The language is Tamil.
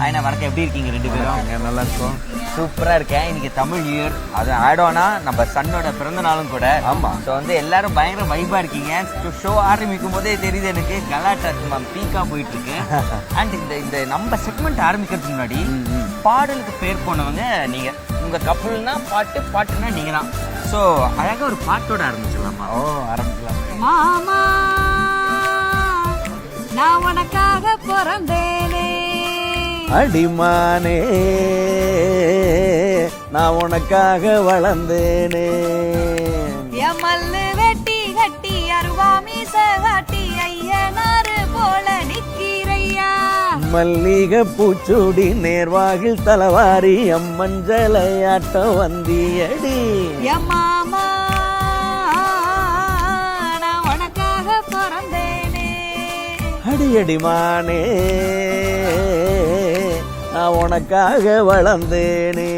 ஆயினா வணக்கம், எப்படி இருக்கீங்க ரெண்டு பேரும்? நல்லா இருக்கும். சூப்பரா இருக்கேன். இன்னைக்கு தமிழ் நியூ இயர், அது ஆட் ஆனா நம்ம சன்னோட பிறந்த நாளும் கூட. ஆமா. ஸோ வந்து எல்லாரும் பயங்கர வைபா இருக்கீங்க. ஷோ ஆரம்பிக்கும் போதே தெரியுது எனக்கு கலாட்டா பீக்கா போயிட்டு இருக்கு. அண்ட் இந்த நம்ம செக்மெண்ட் ஆரம்பிக்கிறதுக்கு முன்னாடி பாடலுக்கு பேர் போனவங்க நீங்க. உங்க கப்பல்னா பாட்டு, பாட்டுன்னா நீங்க தான். ஸோ அழகா ஒரு பாட்டோட ஆரம்பிச்சிடலாமா? ஓ, ஆரம்பிக்கலாம். மாமா நான் உனக்காக பிறந்தேனே, அடிமானே நான் உனக்காக வளர்ந்தேனே, என் மல்லு வெட்டி கட்டி அருவா மீச காட்டி ஐயனாரு போல நிக்கிறையா, மல்லிகை பூச்சூடி நேர்வாகில் தலவாரி அம்மஞ்சலையாட்டம் வந்தியடி. என் மாமா நான் உனக்காக பிறந்தேனே, அடியடிமானே நான் உனக்காக வளர்ந்தேனே.